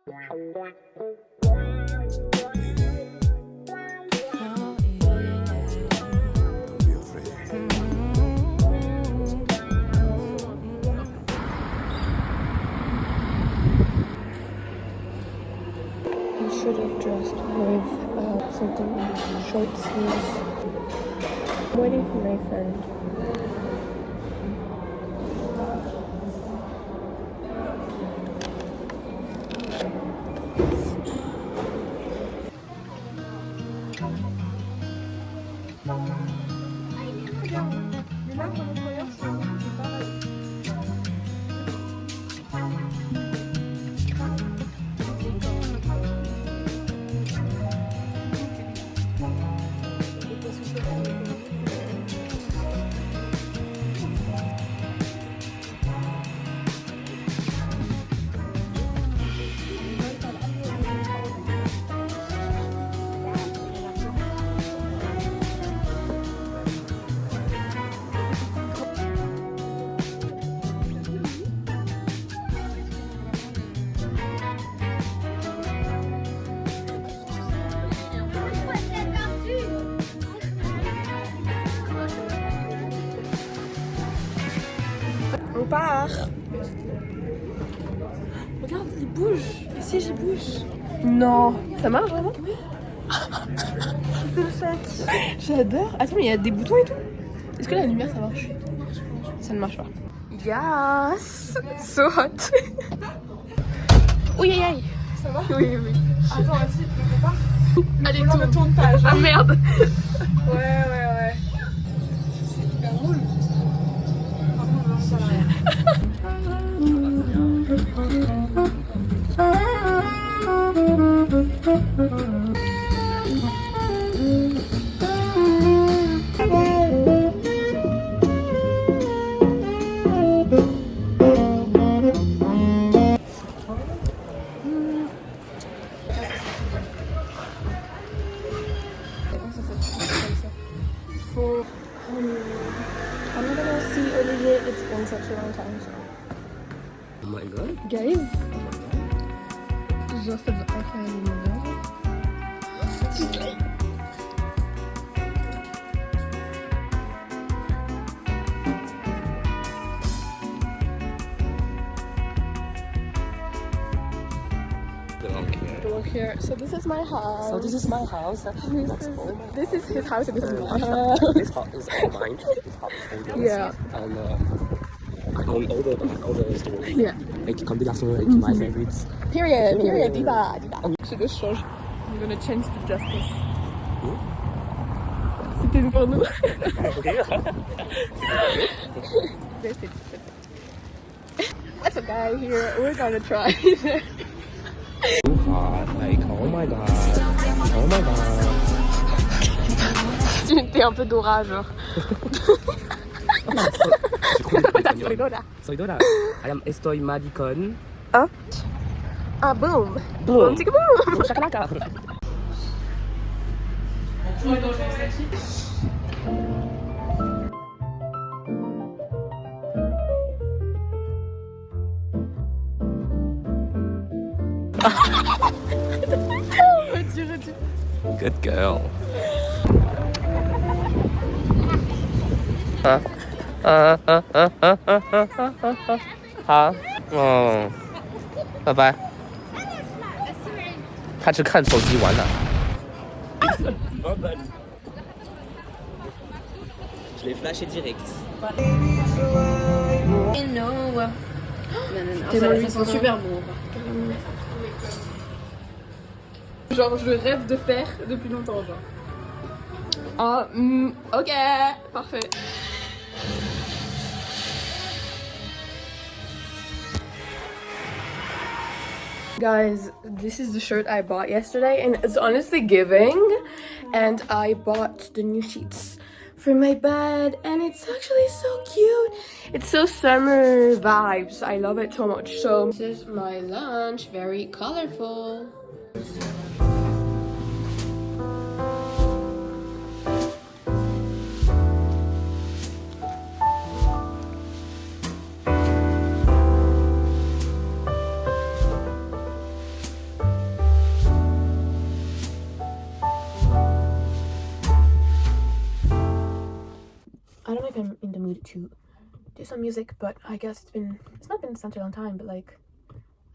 Should have dressed with something short sleeves. I'm waiting for my friend. On part. Regarde, il bouge. Les sièges, ils bougent. Non. Ça marche vraiment? Oui. C'est le sac. J'adore. Attends, mais il y a des boutons et tout. Est-ce que la lumière, ça marche? Ça ne marche pas. Yes. So hot. Oui, aïe, aïe. Ça va? Oui, oui. Attends, vas-y, on part. Allez, tourne page. Ah merde. Ouais. C'est hyper drôle. I'm gonna see Olivier. It's been such a long time. So. Oh my god. Guys, just as I can remember. Look here. So this is my house. So this is my house. This is his house and this is my house. This house is all mine. This house is all yours. Yeah. And all the story. Yeah. Like combination avec my favorites. Period. Diva. Je le change. I'm gonna change to justice. C'était une pour nous. That's a guy here. We're gonna try. So hot. Like, oh my god. T'es un peu Dora, genre. Soy Dora. Estoy maricón. Ah, boom. Boom, tika boom. Shakalaka. Good girl. Oh. 拜拜。他只看手机玩了。Je l'ai flashé direct. Non. Ils sont super bons. Genre, je rêve de faire depuis longtemps, genre. Ah, ok, parfait. Guys, this is the shirt I bought yesterday and it's honestly giving. And I bought the new sheets for my bed and it's actually so cute. It's so summer vibes. I love it so much. So this is my lunch, very colorful. to do some music, but I guess it's not been such a long time, but like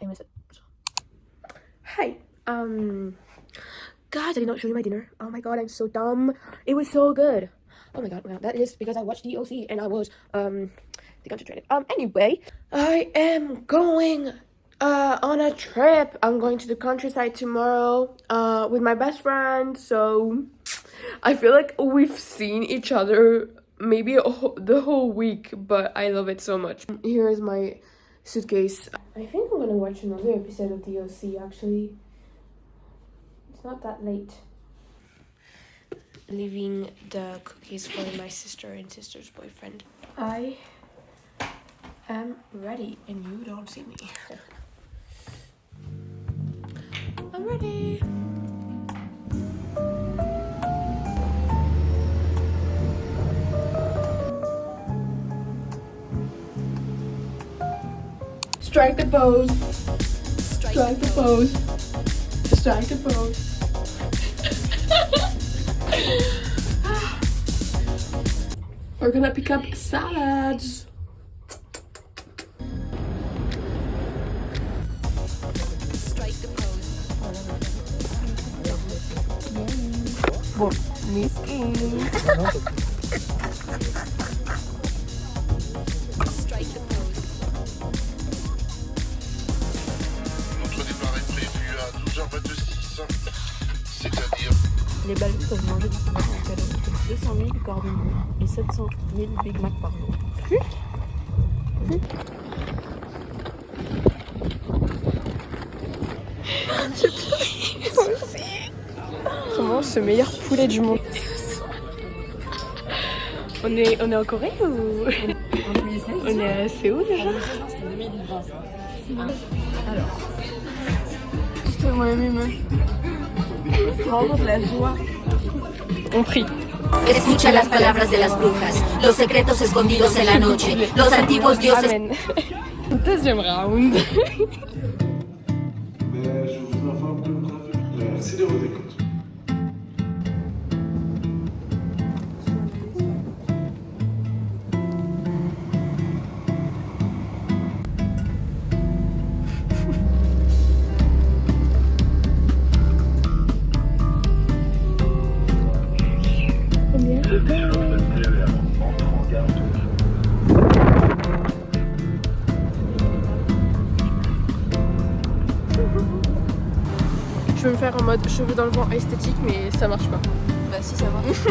I miss it. So. Hi, guys, I did not show you my dinner. Oh my god, I'm so dumb. It was so good. Oh my god, well, that is because I watched the OC and I was deconcentrated. Anyway, I am going on a trip. I'm going to the countryside tomorrow with my best friend, so I feel like we've seen each other maybe the whole week, but I love it so much. Here is my suitcase. I think I'm gonna watch another episode of the OC actually. It's not that late. Leaving the cookies for my sister and sister's boyfriend. I am ready and you don't see me. I'm ready. Strike the pose. Strike the pose. Strike the pose. We're gonna pick up salads. Strike the pose. Bon, miskin. Strike the pose. Notre départ est prévu à 12h26, c'est-à-dire... Les ballons peuvent manger du tomate en calories de 200 000 cordons bleu et 700 000 Big Mac par jour. On mange ce meilleur poulet du monde. On est en Corée ou on est à Séoul déjà? Alors, je te moi-même. Tu rencontres la joie. On prie. Escucha las palabras de las brujas, los secretos escondidos en la noche, los antiguos dioses. Amen. Deuxième round. Mais je vous informe que notre avenue... Merci de votre écoute. Je veux me faire en mode cheveux dans le vent esthétique, mais ça marche pas. Bah si, ça marche.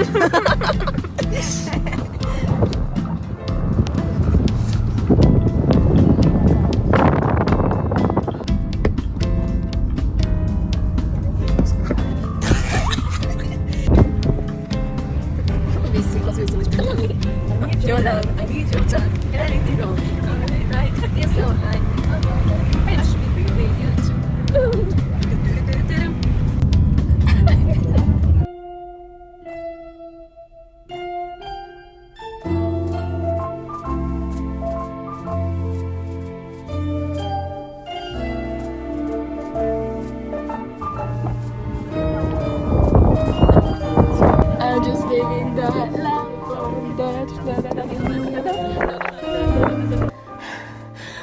I'm just living the life from that.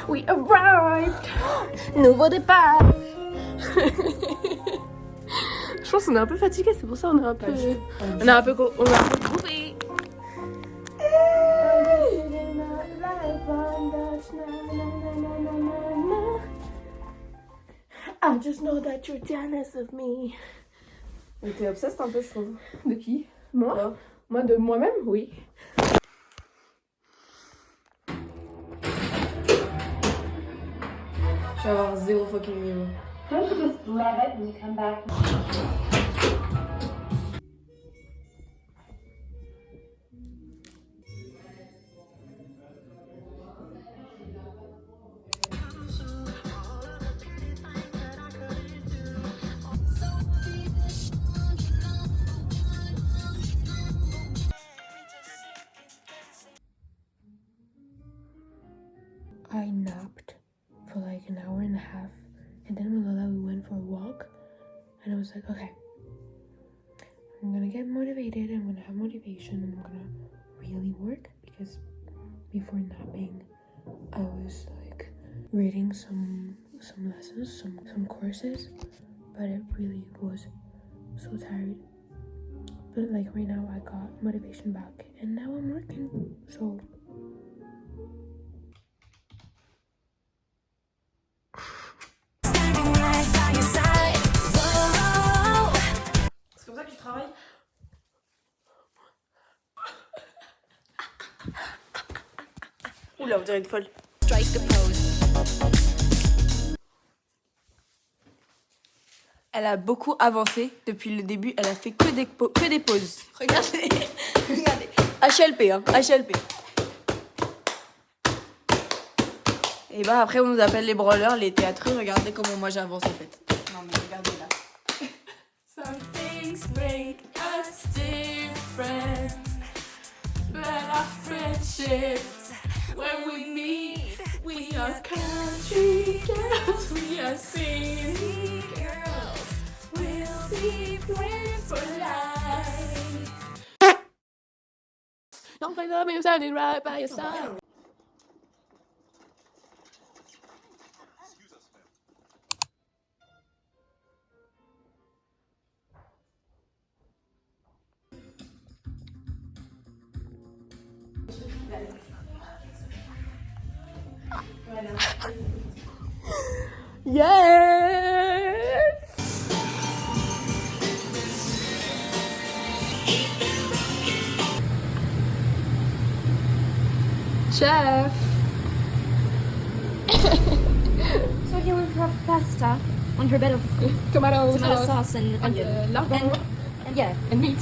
We arrived. Nouveau départ. Je pense qu'on est un peu fatigué, c'est pour ça on est un peu. On a un peu groupé. I just know that you're jealous of me. T'es obsessed un peu, je trouve. De qui? Moi? Ouais. Moi, de moi-même, oui. Je vais avoir zéro fucking niveau. Don't you just grab it and come back? I napped for like an hour and a half, and then with Lola we went for a walk, and I was like, okay, I'm gonna get motivated, I'm gonna have motivation, and I'm gonna really work, because before napping, I was like reading some lessons, some courses, but it really was so tired. But like right now I got motivation back and now I'm working, so C'est comme ça que tu travailles? Oula, on dirait une folle. Elle a beaucoup avancé depuis le début, elle a fait que des pauses. Regardez, regardez. HLP, hein, HLP. Et bah après on nous appelle les brawlers, les théâtreux, regardez comment moi j'avance en fait. Non mais regardez là. Some things make us different, but our friendships, when we meet, we are country girls, we are city girls, we'll be friends for life. Don't play love, you're standing right by your side. yes. Chef. So here we have pasta on her bed of Tomato sauce and lardon and yeah. and meat.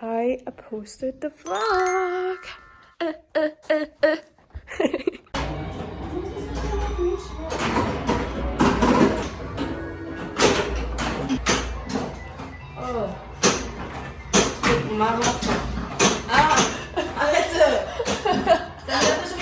I posted the vlog. C'est marrant. Ah, arrête. Ça me fait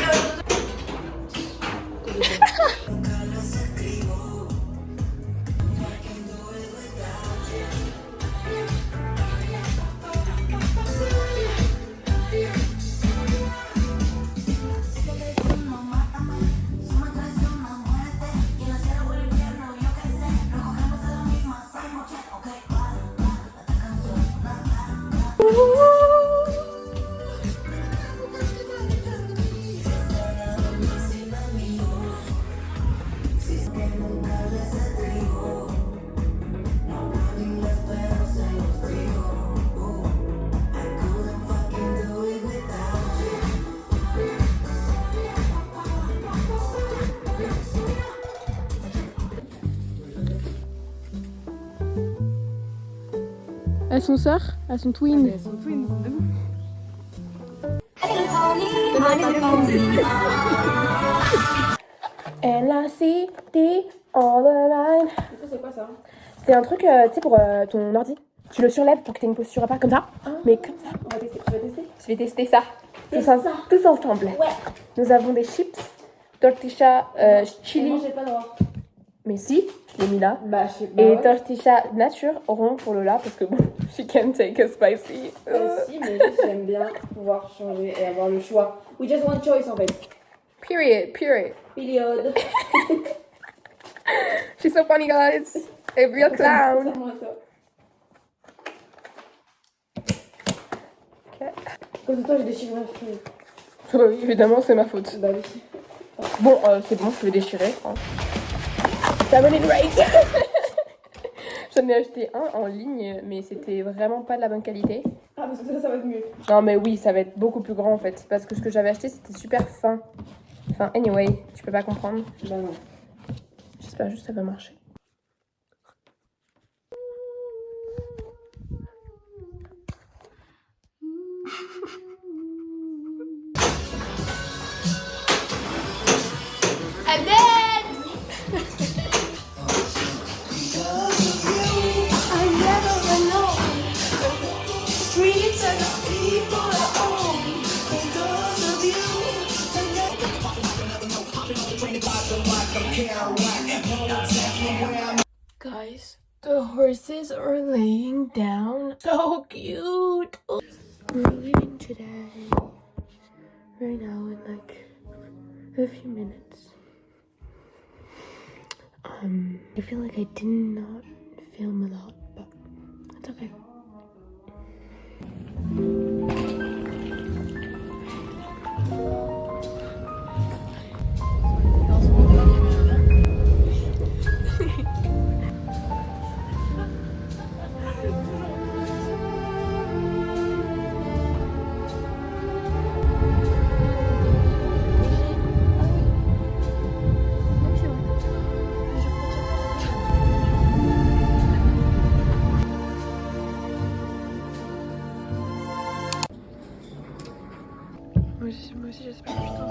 Elles sont sœurs? Elles sont twins? Elles sont twins, de ouf. And I see the all the line. C'est quoi ça? C'est un truc, tu sais, pour ton ordi. Tu le surlèves pour que tu aies une posture à part, comme ça. Mais comme ça. On va tester. Tu vas tester? Je vais tester ça. Tous ensemble. Ouais. Nous avons des chips, tortilla, chili. Non, j'ai pas le droit. Mais si, je l'ai mis là. Bah, je sais pas. Et tortilla nature rond pour Lola parce que bon, she can take a spicy. Si, mais j'aime bien pouvoir changer et avoir le choix. We just want choice en fait. Period. Period. She's so funny, guys. A real clown. Okay. Cause de toi, j'ai déchiré ma fille. Bah oui, évidemment, c'est ma faute. Bah oui. Bon, c'est bon, je vais déchirer. Hein. Family break. J'en ai acheté un en ligne, mais c'était vraiment pas de la bonne qualité. Ah, parce que ça va être mieux. Non, mais oui, ça va être beaucoup plus grand en fait. Parce que ce que j'avais acheté, c'était super fin. Enfin, anyway, tu peux pas comprendre. Bah non. J'espère juste que ça va marcher. I'm dead! I never went home. Streets and the people at home. Because of you. guys, the horses are laying down. So cute. We're leaving today. Right now in like a few minutes. I feel like I did not film a lot, but it's okay. Moi aussi j'espère que je t'en...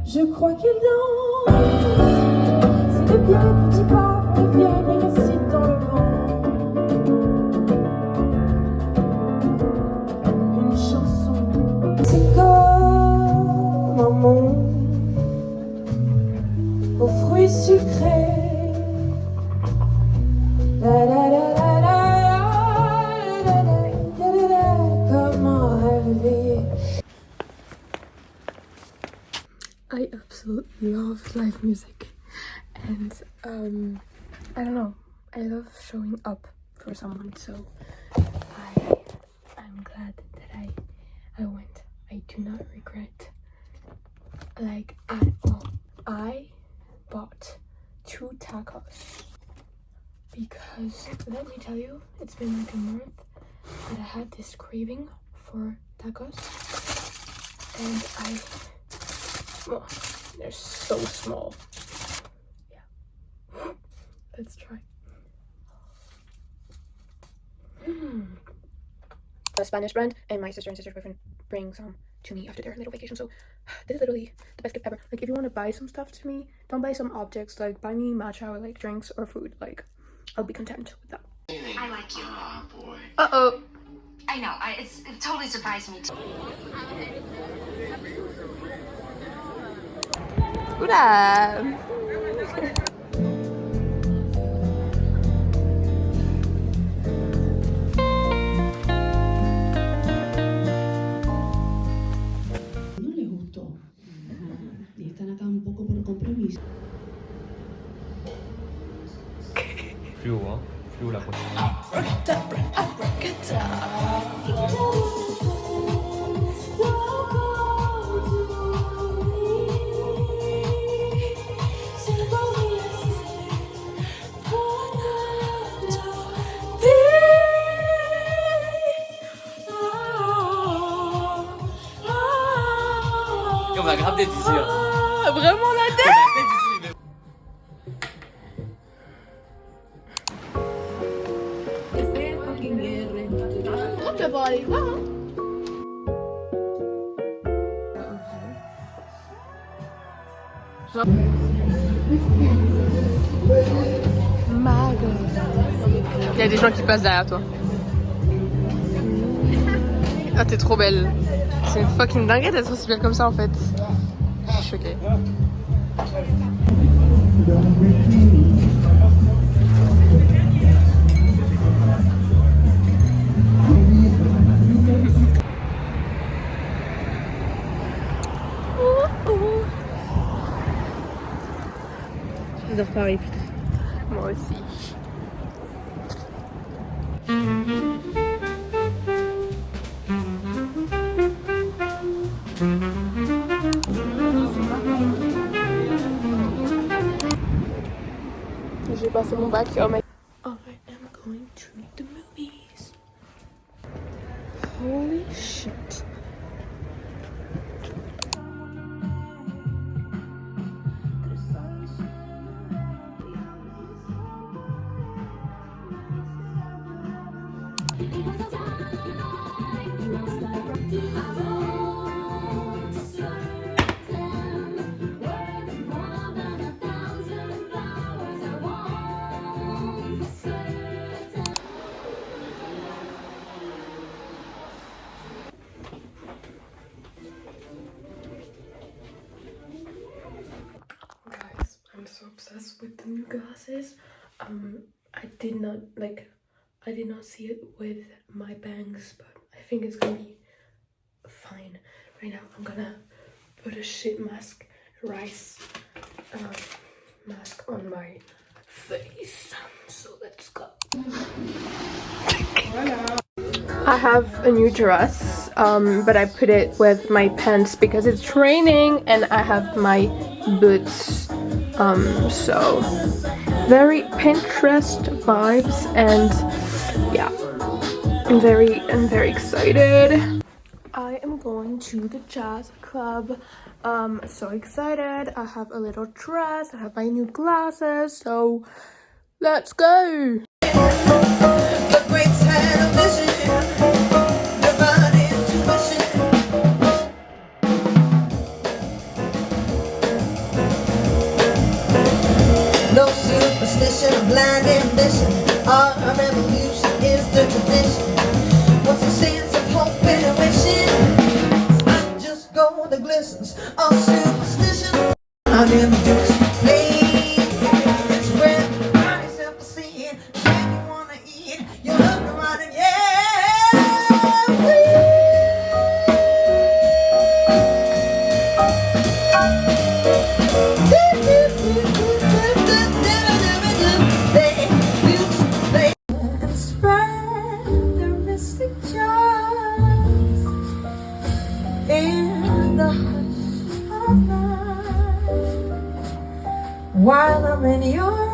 Je crois qu'il danse, c'est le bien petit pas reviennent et récitent dans le vent une chanson. C'est comme un monde aux fruits sucrés. La la la la la la la la la, comme un rêve éveillé. I absolutely love live music, and I don't know, I love showing up for someone, so I'm glad that I went. I do not regret, like, at all. I bought 2 tacos because, let me tell you, it's been like a month that I had this craving for tacos, and well, they're so small. Yeah. Let's try. A Spanish brand, and my sister and sister's boyfriend bring some to me after their little vacation. So this is literally the best gift ever. Like, if you want to buy some stuff to me, don't buy some objects. Like, buy me matcha or like drinks or food. Like, I'll be content with that. I like you. Ah, boy. Uh-oh. I know. It totally surprised me too. Oula. No le gustó. Y están acá un poco por compromiso. Fluo, hein. Fluo la prochaine. On a grave des d'ici. Ah, vraiment la tête. Tu vas pouvoir aller voir, hein. Il y a des gens qui passent derrière toi. Ah, t'es trop belle. C'est une fucking dinguerie d'être aussi belle comme ça en fait. Je suis choquée. pareil, putain. Moi aussi. J'ai passé mon bac. Oh my... I am going to the movies. Holy shit. Guys, I'm so obsessed with the new glasses. I did not see it with my bangs, but I think it's gonna be fine. Right now, I'm gonna put a shit mask, rice mask on my face. So let's go. I have a new dress, but I put it with my pants because it's raining and I have my boots. So very Pinterest vibes, and yeah, I'm very excited. I am going to the jazz club. So excited. I have a little dress, I have my new glasses, so let's go. No superstition or blind ambition. Our revolution is the tradition. What's the sense of hope and wishing? I just go the glistens of superstition. I never just play. It's where you find yourself seeing when you wanna eat. You look around and yeah. While I'm in your